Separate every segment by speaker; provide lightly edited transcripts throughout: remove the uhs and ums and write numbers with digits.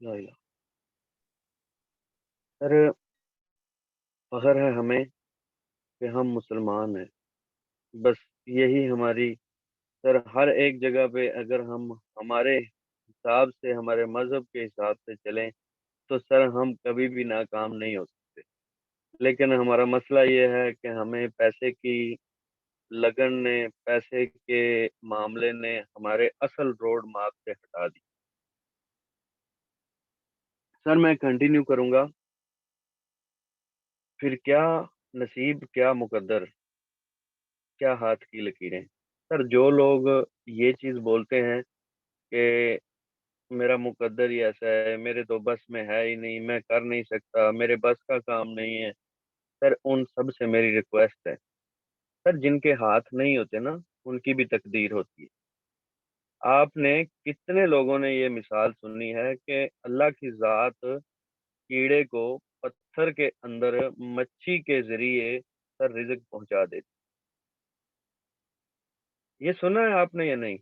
Speaker 1: لا الہ۔ سر فخر ہے ہمیں کہ ہم مسلمان ہیں، بس یہی ہماری، سر ہر ایک جگہ پہ اگر ہم ہمارے حساب سے، ہمارے مذہب کے حساب سے چلیں تو سر ہم کبھی بھی ناکام نہیں ہو سکتے، لیکن ہمارا مسئلہ یہ ہے کہ ہمیں پیسے کی لگن نے، پیسے کے معاملے نے ہمارے اصل روڈ مارک سے ہٹا دی۔ سر میں کنٹینیو کروں گا، پھر کیا نصیب، کیا مقدر، کیا ہاتھ کی لکیریں۔ سر جو لوگ یہ چیز بولتے ہیں کہ میرا مقدر ہی ایسا ہے، میرے تو بس میں ہے ہی نہیں، میں کر نہیں سکتا، میرے بس کا کام نہیں ہے، سر ان سب سے میری ریکویسٹ ہے، سر جن کے ہاتھ نہیں ہوتے نا، ان کی بھی تقدیر ہوتی ہے۔ آپ نے کتنے لوگوں نے یہ مثال سنی ہے کہ اللہ کی ذات کیڑے کو پتھر کے اندر مچھی کے ذریعے سر رزق پہنچا دیتی، یہ سنا ہے آپ نے یا نہیں؟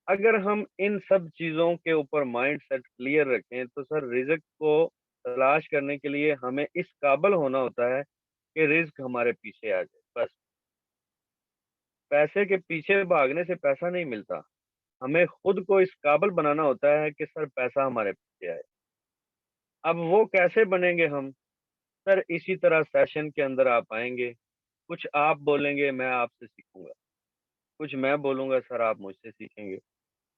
Speaker 1: اگر ہم ان سب چیزوں کے اوپر مائنڈ سیٹ کلیئر رکھیں تو سر رزق کو تلاش کرنے کے لیے ہمیں اس قابل ہونا ہوتا ہے کہ رزق ہمارے پیچھے آ جائے، بس۔ پیسے کے پیچھے بھاگنے سے پیسہ نہیں ملتا، ہمیں خود کو اس قابل بنانا ہوتا ہے کہ سر پیسہ ہمارے پیچھے آئے۔ اب وہ کیسے بنیں گے ہم؟ سر اسی طرح سیشن کے اندر آپ آئیں گے، کچھ آپ بولیں گے میں آپ سے سیکھوں گا، کچھ میں بولوں گا سر آپ مجھ سے سیکھیں گے،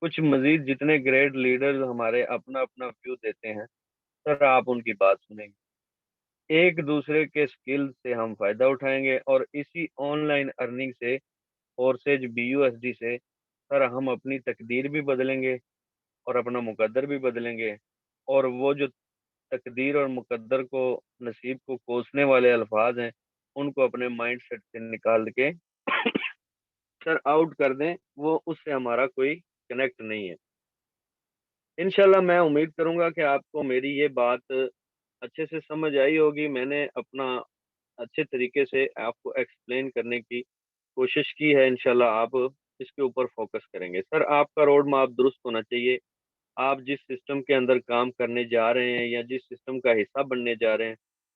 Speaker 1: کچھ مزید جتنے گریٹ لیڈرز ہمارے اپنا اپنا ویو دیتے ہیں سر آپ ان کی بات سنیں گے، ایک دوسرے کے سکل سے ہم فائدہ اٹھائیں گے، اور اسی آن لائن ارننگ سے، فورسیج BUSD سے سر ہم اپنی تقدیر بھی بدلیں گے اور اپنا مقدر بھی بدلیں گے، اور وہ جو تقدیر اور مقدر کو، نصیب کو کوسنے والے الفاظ ہیں، ان کو اپنے مائنڈ سیٹ سے نکال کے سر آؤٹ کر دیں، وہ اس سے ہمارا کوئی کنیکٹ نہیں ہے۔ انشاءاللہ میں امید کروں گا کہ آپ کو میری یہ بات اچھے سے سمجھ آئی ہوگی، میں نے اپنا اچھے طریقے سے آپ کو ایکسپلین کرنے کی کوشش کی ہے، انشاءاللہ آپ اس کے اوپر فوکس کریں گے۔ سر آپ کا روڈ میپ درست ہونا چاہیے، آپ جس سسٹم کے اندر کام کرنے جا رہے ہیں یا جس سسٹم کا حصہ بننے جا رہے ہیں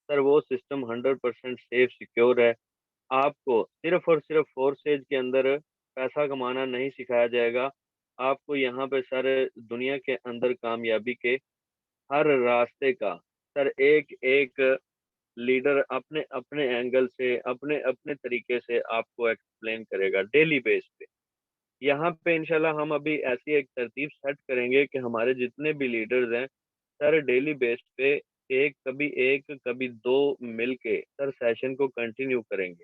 Speaker 1: سر وہ سسٹم 100% سیف سیکیور ہے، آپ کو صرف اور صرف فورسیج کے اندر پیسہ کمانا نہیں سکھایا جائے گا، آپ کو یہاں پہ سر دنیا کے اندر کامیابی کے ہر راستے کا سر ایک ایک لیڈر اپنے اپنے اینگل سے، اپنے اپنے طریقے سے آپ کو ایکسپلین کرے گا ڈیلی بیس پہ۔ یہاں پہ انشاءاللہ ہم ابھی ایسی ایک ترتیب سیٹ کریں گے کہ ہمارے جتنے بھی لیڈرز ہیں سر ڈیلی بیس پہ ایک کبھی دو مل کے سر سیشن کو کنٹینیو کریں گے۔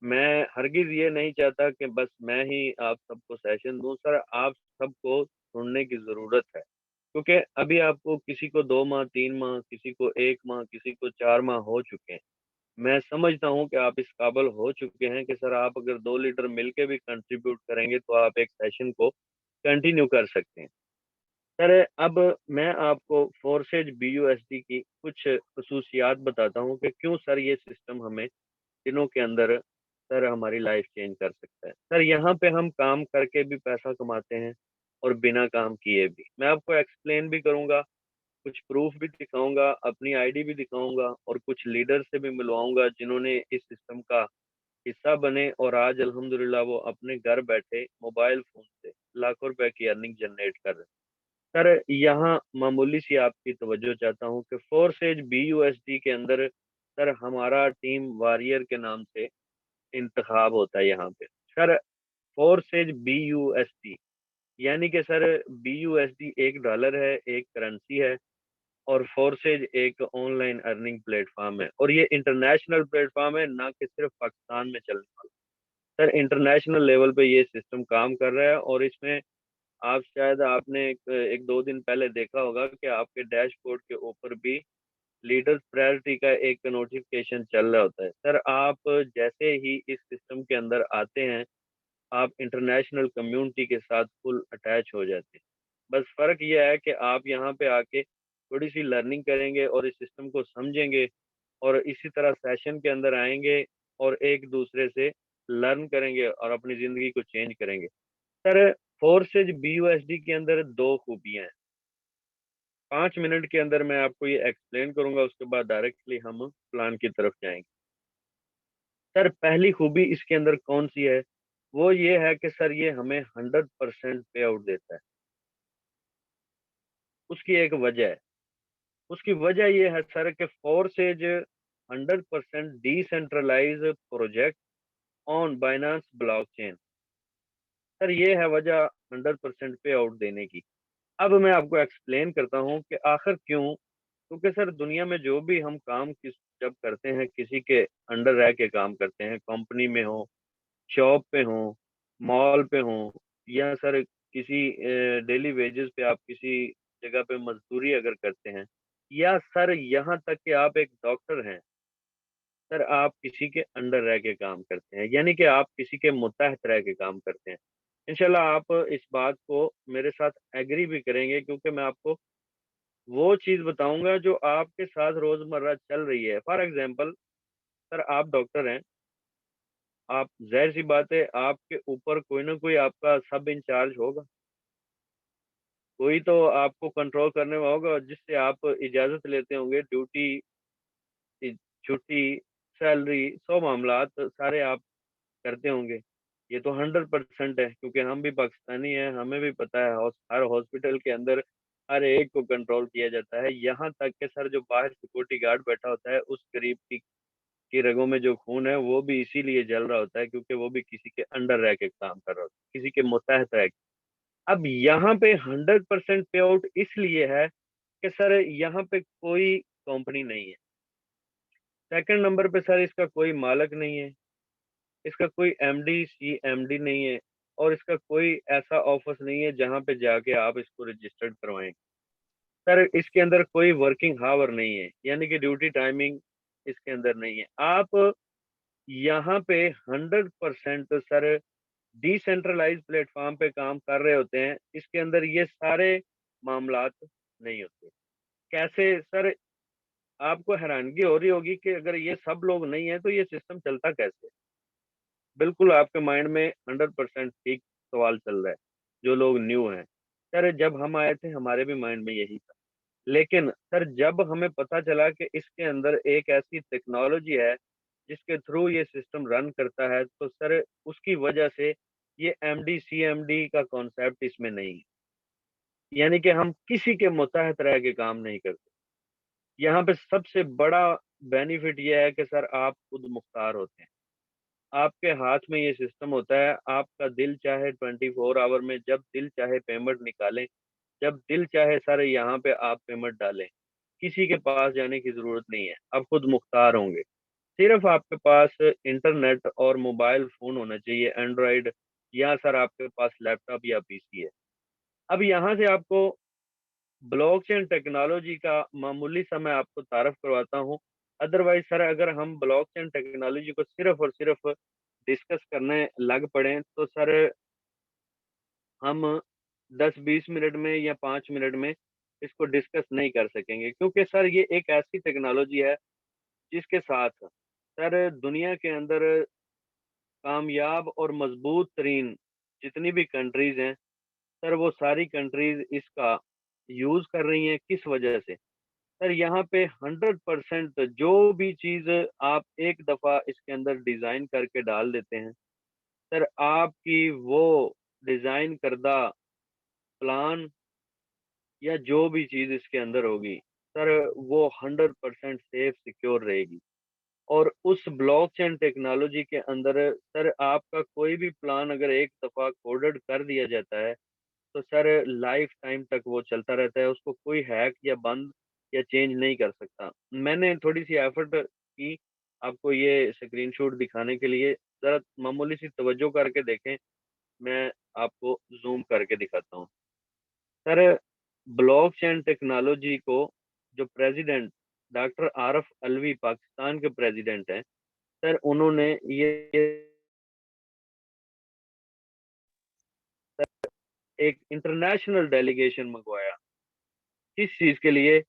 Speaker 1: میں ہرگز یہ نہیں چاہتا کہ بس میں ہی آپ سب کو سیشن دوں، سر آپ سب کو سننے کی ضرورت ہے، کیونکہ ابھی آپ کو کسی کو 2 ماہ 3 ماہ، کسی کو 1 ماہ، کسی کو 4 ماہ ہو چکے ہیں، میں سمجھتا ہوں کہ آپ اس قابل ہو چکے ہیں کہ سر آپ اگر 2 لیڈر مل کے بھی کنٹریبیوٹ کریں گے تو آپ ایک سیشن کو کنٹینیو کر سکتے ہیں۔ سر اب میں آپ کو فورسیج BUSD کی کچھ خصوصیات بتاتا ہوں کہ کیوں سر یہ سسٹم ہمیں دنوں کے اندر سر ہماری لائف چینج کر سکتا ہے۔ سر یہاں پہ ہم کام کر کے بھی پیسہ کماتے ہیں اور بنا کام کیے بھی، میں آپ کو ایکسپلین بھی کروں گا، کچھ پروف بھی دکھاؤں گا، اپنی ID بھی دکھاؤں گا، اور کچھ لیڈر سے بھی ملواؤں گا جنہوں نے اس سسٹم کا حصہ بنے اور آج الحمدللہ وہ اپنے گھر بیٹھے موبائل فون سے لاکھوں روپے کی ارننگ جنریٹ کر رہے ہیں۔ سر یہاں معمولی سی آپ کی توجہ چاہتا ہوں کہ فورسیج BUSD کے اندر سر ہمارا ٹیم واریئر کے نام سے انتخاب ہوتا ہے یہاں پہ۔ سر فورسیج BUSD یعنی کہ سر BUSD ایک ڈالر ہے، ایک کرنسی ہے، اور فورسیج ایک on line earning plate form ہے، اور یہ انٹرنیشنل پلیٹ فارم ہے، نہ کہ صرف پاکستان میں چلنے والا۔ سر انٹرنیشنل لیول پہ یہ سسٹم کام کر رہا ہے، اور اس میں آپ شاید آپ نے ایک دو دن پہلے دیکھا ہوگا کہ آپ کے ڈیش بورڈ کے اوپر بھی لیڈرز پرائرٹی کا ایک نوٹیفکیشن چل رہا ہوتا ہے۔ سر آپ جیسے ہی اس سسٹم کے اندر آتے ہیں آپ انٹرنیشنل کمیونٹی کے ساتھ فل اٹیچ ہو جاتے ہیں، بس فرق یہ ہے کہ آپ یہاں پہ آ کے تھوڑی سی لرننگ کریں گے اور اس سسٹم کو سمجھیں گے، اور اسی طرح سیشن کے اندر آئیں گے اور ایک دوسرے سے لرن کریں گے اور اپنی زندگی کو چینج کریں گے۔ سر فورسیج BUSD کے اندر 2 خوبیاں ہیں۔ 5 منٹ کے اندر میں آپ کو یہ ایکسپلین کروں گا، اس کے بعد ڈائریکٹلی ہم پلان کی طرف جائیں گے۔ سر پہلی خوبی اس کے اندر کون سی ہے؟ وہ یہ ہے کہ سر یہ ہمیں 100% پے آؤٹ دیتا ہے۔ اس کی ایک وجہ ہے، اس کی وجہ یہ ہے سر کہ Forsage 100% decentralize project on Binance blockchain چین۔ سر یہ ہے وجہ 100% پے آؤٹ دینے کی۔ اب میں آپ کو ایکسپلین کرتا ہوں کہ آخر کیوں، کیونکہ سر دنیا میں جو بھی ہم کام جب کرتے ہیں، کسی کے انڈر رہ کے کام کرتے ہیں، کمپنی میں ہو، شاپ پہ ہوں، مال پہ ہوں، یا سر کسی ڈیلی ویجز پہ آپ کسی جگہ پہ مزدوری اگر کرتے ہیں، یا سر یہاں تک کہ آپ ایک ڈاکٹر ہیں، سر آپ کسی کے انڈر رہ کے کام کرتے ہیں، یعنی کہ آپ کسی کے متحد رہ کے کام کرتے ہیں۔ انشاءاللہ آپ اس بات کو میرے ساتھ ایگری بھی کریں گے، کیونکہ میں آپ کو وہ چیز بتاؤں گا جو آپ کے ساتھ روزمرہ چل رہی ہے۔ فار ایگزامپل سر آپ ڈاکٹر ہیں، آپ ظاہر سی بات ہے آپ کے اوپر کوئی نہ کوئی آپ کا سب انچارج ہوگا، کوئی تو آپ کو کنٹرول کرنے میں ہوگا، جس سے آپ اجازت لیتے ہوں گے، ڈیوٹی، چھٹی، سیلری، سو معاملات سارے آپ کرتے ہوں گے۔ یہ تو 100% ہے، کیونکہ ہم بھی پاکستانی ہیں، ہمیں بھی پتہ ہے ہر ہاسپٹل کے اندر ہر ایک کو کنٹرول کیا جاتا ہے، یہاں تک کہ سر جو باہر سیکورٹی گارڈ بیٹھا ہوتا ہے، اس قریب کی رگوں میں جو خون ہے وہ بھی اسی لیے جل رہا ہوتا ہے، کیونکہ وہ بھی کسی کے انڈر رہ کے کام کر رہا ہوتا ہے، کسی کے متحد رہ کے۔ اب یہاں پہ 100% پے آؤٹ اس لیے ہے کہ سر یہاں پہ کوئی کمپنی نہیں ہے۔ سیکنڈ نمبر پہ سر اس کا کوئی مالک نہیں ہے، اس کا کوئی M D C M D نہیں ہے، اور اس کا کوئی ایسا آفس نہیں ہے جہاں پہ جا کے آپ اس کو رجسٹرڈ کروائیں۔ سر اس کے اندر کوئی ورکنگ ہاور نہیں ہے، یعنی کہ ڈیوٹی ٹائمنگ اس کے اندر نہیں ہے۔ آپ یہاں پہ 100% سر ڈی سینٹرلائز پلیٹ فارم پہ کام کر رہے ہوتے ہیں، اس کے اندر یہ سارے معاملات نہیں ہوتے۔ کیسے سر؟ آپ کو حیرانگی ہو رہی ہوگی کہ اگر یہ سب لوگ نہیں ہیں تو یہ سسٹم چلتا کیسے؟ بالکل آپ کے مائنڈ میں 100% ٹھیک سوال چل رہا ہے، جو لوگ نیو ہیں۔ سر جب ہم آئے تھے ہمارے بھی مائنڈ میں یہی تھا، لیکن سر جب ہمیں پتا چلا کہ اس کے اندر ایک ایسی ٹیکنالوجی ہے جس کے تھرو یہ سسٹم رن کرتا ہے، تو سر اس کی وجہ سے یہ M D C M D کا کانسیپٹ اس میں نہیں ہے، یعنی کہ ہم کسی کے متحد رہ کے کام نہیں کرتے۔ یہاں پہ سب سے بڑا بینیفٹ یہ ہے کہ سر آپ خود مختار ہوتے ہیں، آپ کے ہاتھ میں یہ سسٹم ہوتا ہے، آپ کا دل چاہے 24 آور میں جب دل چاہے پیمنٹ نکالیں، جب دل چاہے سر یہاں پہ آپ پیمنٹ ڈالیں، کسی کے پاس جانے کی ضرورت نہیں ہے، آپ خود مختار ہوں گے۔ صرف آپ کے پاس انٹرنیٹ اور موبائل فون ہونا چاہیے، اینڈرائڈ، یا سر آپ کے پاس لیپ ٹاپ یا پی سی ہے۔ اب یہاں سے آپ کو بلاک چین ٹیکنالوجی کا معمولی سا میں آپ کو تعارف کرواتا ہوں۔ ادروائز سر اگر ہم بلاک چین ٹیکنالوجی کو صرف اور صرف ڈسکس کرنے لگ پڑیں تو سر ہم 10-20 منٹ میں یا 5 منٹ میں اس کو ڈسکس نہیں کر سکیں گے، کیونکہ سر یہ ایک ایسی ٹیکنالوجی ہے جس کے ساتھ سر دنیا کے اندر کامیاب اور مضبوط ترین جتنی بھی کنٹریز ہیں، سر وہ ساری کنٹریز اس کا یوز کر رہی ہیں۔ کس وجہ سے؟ سر یہاں پہ 100% جو بھی چیز آپ ایک دفعہ اس کے اندر ڈیزائن کر کے ڈال دیتے ہیں، سر آپ کی وہ ڈیزائن کردہ پلان یا جو بھی چیز اس کے اندر ہوگی، سر وہ 100% سیف سیکیور رہے گی۔ اور اس بلاک چین ٹیکنالوجی کے اندر سر آپ کا کوئی بھی پلان اگر ایک دفعہ کوڈڈ کر دیا جاتا ہے تو سر لائف ٹائم تک وہ چلتا رہتا ہے، اس کو کوئی ہیک یا بند یا چینج نہیں کر سکتا۔ میں نے تھوڑی سی ایفرٹ کی آپ کو یہ اسکرین شاٹ دکھانے کے لیے، ذرا معمولی سی توجہ کر کے دیکھیں، میں آپ کو زوم کر کے دکھاتا ہوں۔ سر بلاک چین ٹیکنالوجی کو جو پریزیڈنٹ ڈاکٹر عارف الوی پاکستان کے پریزیڈنٹ ہیں، سر انہوں نے یہ ایک انٹرنیشنل ڈیلیگیشن منگوایا، کس چیز کے لیے؟